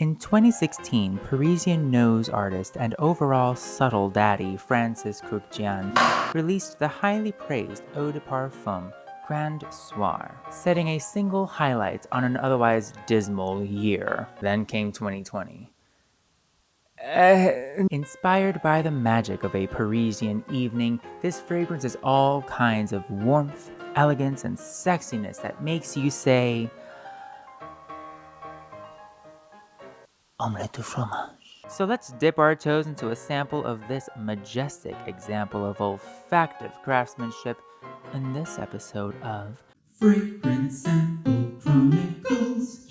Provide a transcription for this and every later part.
In 2016, Parisian nose artist and overall subtle daddy Francis Kurkdjian released the highly praised eau de parfum Grand Soir, setting a single highlight on an otherwise dismal year. Then came 2020. Inspired by the magic of a Parisian evening, this fragrance is all kinds of warmth, elegance, and sexiness that makes you say, omelette au fromage. So let's dip our toes into a sample of this majestic example of olfactive craftsmanship in this episode of Fragrance Sample Chronicles.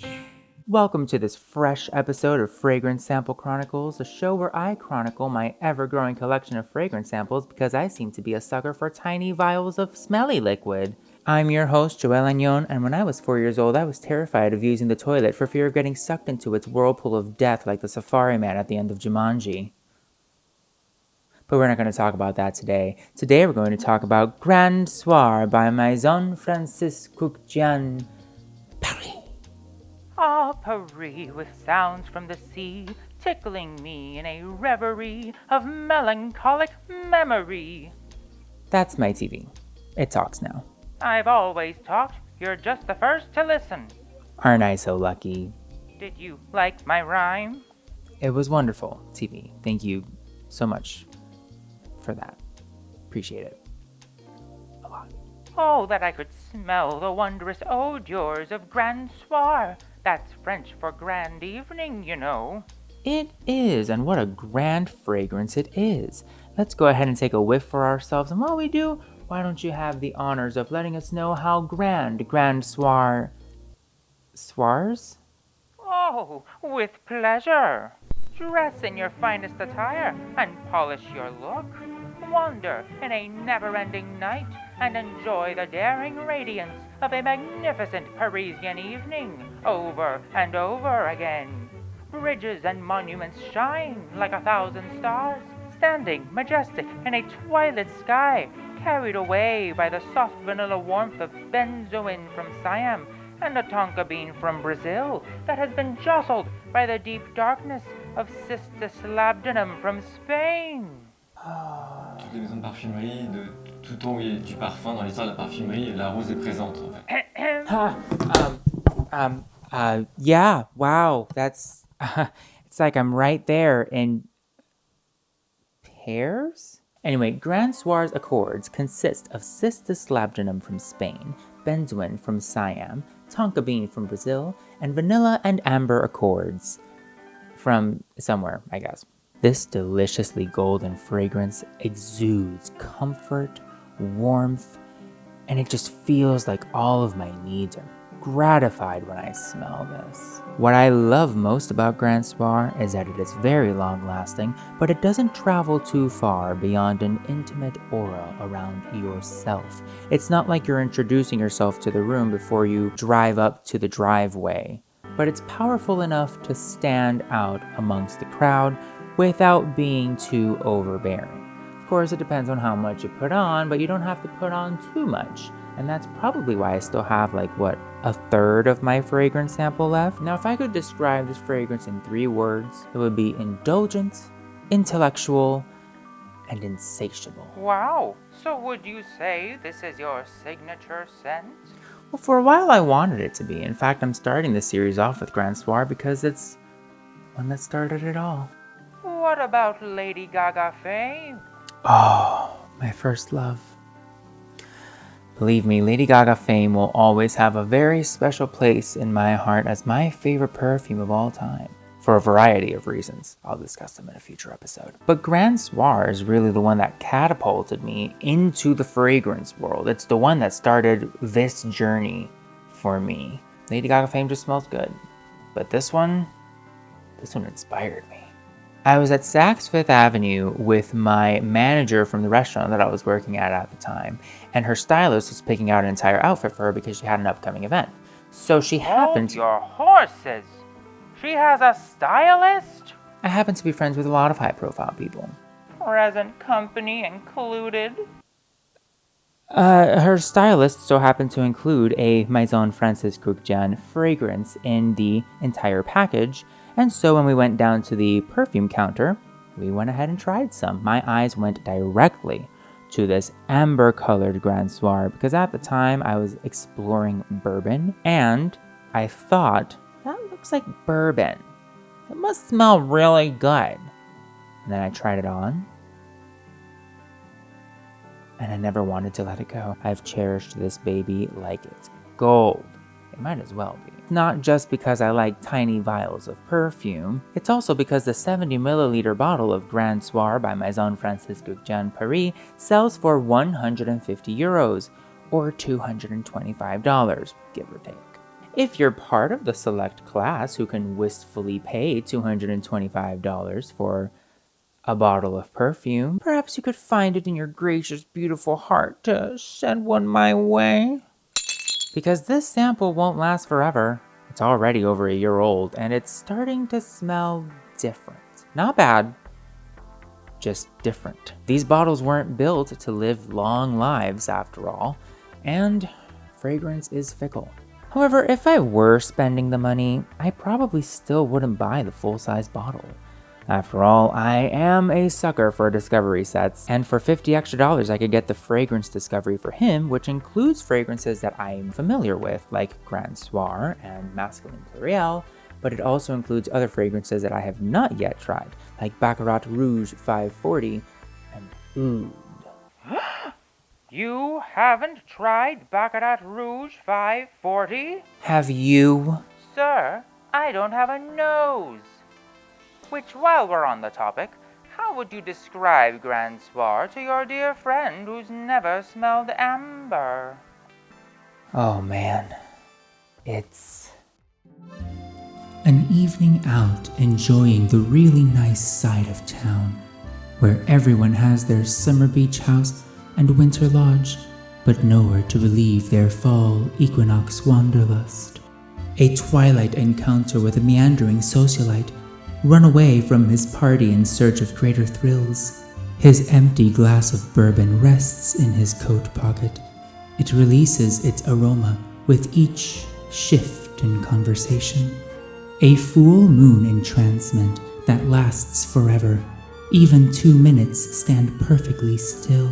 Welcome to this fresh episode of Fragrance Sample Chronicles, a show where I chronicle my ever-growing collection of fragrance samples because I seem to be a sucker for tiny vials of smelly liquid. I'm your host, Añón, and when I was 4 years old, I was terrified of using the toilet for fear of getting sucked into its whirlpool of death like the safari man at the end of Jumanji. But we're not going to talk about that today. Today we're going to talk about Grand Soir by Maison Francis Kurkdjian Paris. Ah, Paris, with sounds from the sea, tickling me in a reverie of melancholic memory. That's my TV. It talks now. I've always talked, you're just the first to listen. Aren't I so lucky? Did you like my rhyme? It was wonderful, TV. Thank you so much for that. Appreciate it. A lot. Oh, that I could smell the wondrous odors of Grand Soir. That's French for grand evening, you know. It is, and what a grand fragrance it is. Let's go ahead and take a whiff for ourselves, and while we do, why don't you have the honors of letting us know how Grand Soir... Soirs? Oh, with pleasure. Dress in your finest attire and polish your look. Wander in a never-ending night and enjoy the daring radiance of a magnificent Parisian evening over and over again. Bridges and monuments shine like 1,000 stars, standing majestic in a twilit sky, carried away by the soft vanilla warmth of benzoin from Siam and a tonka bean from Brazil that has been jostled by the deep darkness of cistus labdanum from Spain. Toutes les maisons de parfumerie, de tout temps où il y a du parfum dans l'histoire de la parfumerie, la rose est présente en fait. Yeah, wow, that's, it's like I'm right there in pears? Anyway, Grand Soir's accords consist of cistus labdanum from Spain, benzoin from Siam, tonka bean from Brazil, and vanilla and amber accords from somewhere, I guess. This deliciously golden fragrance exudes comfort, warmth, and it just feels like all of my needs are gratified when I smell this. What I love most about Grand Soir is that it is very long-lasting, but it doesn't travel too far beyond an intimate aura around yourself. It's not like you're introducing yourself to the room before you drive up to the driveway, but it's powerful enough to stand out amongst the crowd without being too overbearing. Of course, it depends on how much you put on, but you don't have to put on too much. And that's probably why I still have a third of my fragrance sample left. Now, if I could describe this fragrance in 3 words, it would be indulgent, intellectual, and insatiable. Wow, so would you say this is your signature scent? Well, for a while I wanted it to be. In fact, I'm starting this series off with Grand Soir because it's one that started it all. What about Lady Gaga fame? Oh, my first love. Believe me, Lady Gaga fame will always have a very special place in my heart as my favorite perfume of all time, for a variety of reasons. I'll discuss them in a future episode. But Grand Soir is really the one that catapulted me into the fragrance world. It's the one that started this journey for me. Lady Gaga fame just smells good, but this one inspired me. I was at Saks Fifth Avenue with my manager from the restaurant that I was working at the time, and her stylist was picking out an entire outfit for her because she had an upcoming event. So she happened to... Hold your horses! She has a stylist? I happen to be friends with a lot of high-profile people. Present company included? Her stylist so happened to include a Maison Francis Kurkdjian fragrance in the entire package, And so when we went down to the perfume counter, we went ahead and tried some. My eyes went directly to this amber-colored Grand Soir because at the time I was exploring bourbon, and I thought, that looks like bourbon. It must smell really good. And then I tried it on, and I never wanted to let it go. I've cherished this baby like it's gold. It might as well be. Not just because I like tiny vials of perfume, it's also because the 70 milliliter bottle of Grand Soir by Maison Francis Kurkdjian Paris sells for 150 euros, or $225, give or take. If you're part of the select class who can wistfully pay $225 for a bottle of perfume, perhaps you could find it in your gracious, beautiful heart to send one my way. Because this sample won't last forever. It's already over a year old, and it's starting to smell different. Not bad, just different. These bottles weren't built to live long lives after all, and fragrance is fickle. However, if I were spending the money, I probably still wouldn't buy the full-size bottle. After all, I am a sucker for discovery sets, and for $50 extra I could get the fragrance discovery for him, which includes fragrances that I'm familiar with, like Grand Soir and Masculine Pluriel, but it also includes other fragrances that I have not yet tried, like Baccarat Rouge 540 and Oud. You haven't tried Baccarat Rouge 540? Have you? Sir, I don't have a nose. Which, while we're on the topic, how would you describe Grand Soir to your dear friend who's never smelled amber? Oh man, it's an evening out enjoying the really nice side of town, where everyone has their summer beach house and winter lodge, but nowhere to relieve their fall equinox wanderlust. A twilight encounter with a meandering socialite, run away from his party in search of greater thrills. His empty glass of bourbon rests in his coat pocket. It releases its aroma with each shift in conversation. A full moon entrancement that lasts forever. Even 2 minutes stand perfectly still.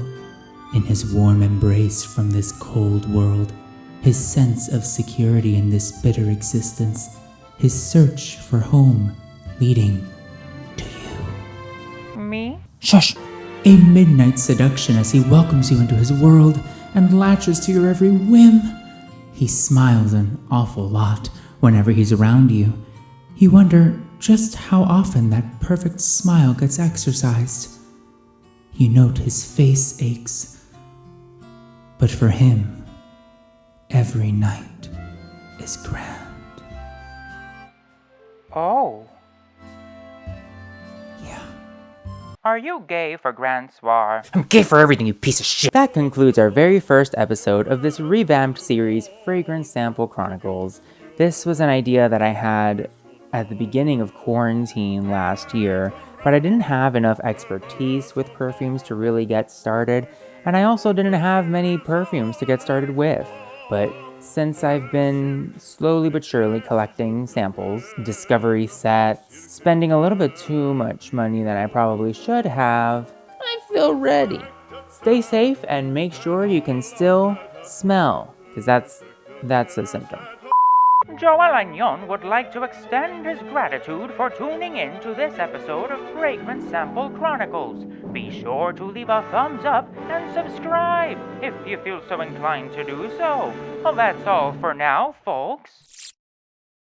In his warm embrace from this cold world, his sense of security in this bitter existence, his search for home, leading to you. Me? Shush! A midnight seduction as he welcomes you into his world and latches to your every whim. He smiles an awful lot whenever he's around you. You wonder just how often that perfect smile gets exercised. You note his face aches. But for him, every night is grand. Oh. Yeah. Are you gay for Grand Soir? I'm gay for everything, you piece of shit! That concludes our very first episode of this revamped series, Fragrance Sample Chronicles. This was an idea that I had at the beginning of quarantine last year, but I didn't have enough expertise with perfumes to really get started, and I also didn't have many perfumes to get started with. But since I've been slowly but surely collecting samples, discovery sets, spending a little bit too much money than I probably should have, I feel ready. Stay safe and make sure you can still smell, because that's a symptom. Joel Añón would like to extend his gratitude for tuning in to this episode of Fragrance Sample Chronicles. Be sure to leave a thumbs up and subscribe if you feel so inclined to do so. Well, that's all for now, folks.